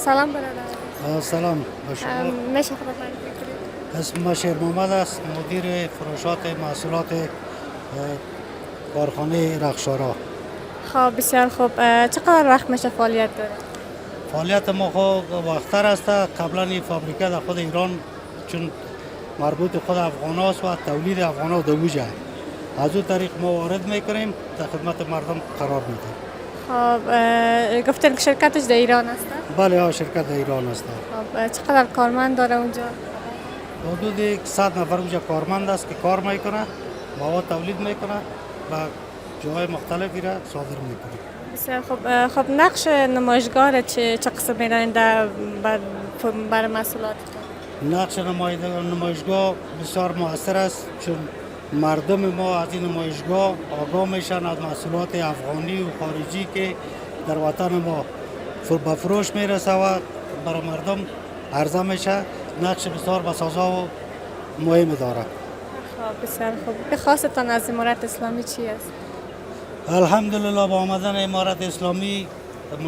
سلام برادر. سلام به شما. میشه خود معرفی کنید؟ اسم ما شیر محمد است، مدیر فروشات محصولات کارخانه رخشارا. خب بسیار خوب. چقدر وقت میشه فعالیت داره؟ فعالیت ما خود وقتر است. قبلا این فابریکه در خود ایران چون مربوط خود افغان است و تولید افغان ها دوجه از او طریق ما وارد میکنیم در خدمت مردم قرار میدیم. خب گفتن که شرکتش در ایران است؟ بله ها، شرکت در ایران است. خب چقدر کارمند داره اونجا؟ حدود 100 نفر اونجا کارمند است که کار میکنه، مواد تولید میکنه و جای مختلفی را صادر میکنه. بسیار خوب. خب نقش نمایشگاه چه قسم دارین بر محصولات؟ نقش نمایشگاه بسیار مؤثر است چون مردم ما از این نمایشگاه آگاه میشن از محصولات افغانی و خارجی که در وطن ما به فروش میرسه و برای مردم عرضه میشه. نقش بسیار بسازا و مهم داره. خب بسیار خوب. به خواستتان از امارت اسلامی چی است؟ الحمدلله با آمدن امارت اسلامی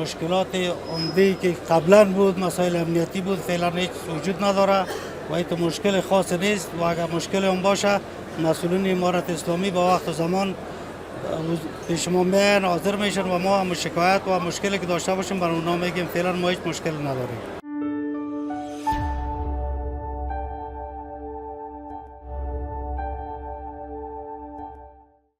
مشکلات عمده‌ای که قبلا بود، مسائل امنیتی بود، فعلا هیچ وجود نداره و این مشکل خاص نیست و اگر مشکل هم باشه مسئولین امارت اسلامی با وقت و زمان پیش ما میان حاضر میشن و ما هم شکایت و مشکلی که داشته باشیم برای اونا میگیم. فعلا ما هیچ مشکل نداریم.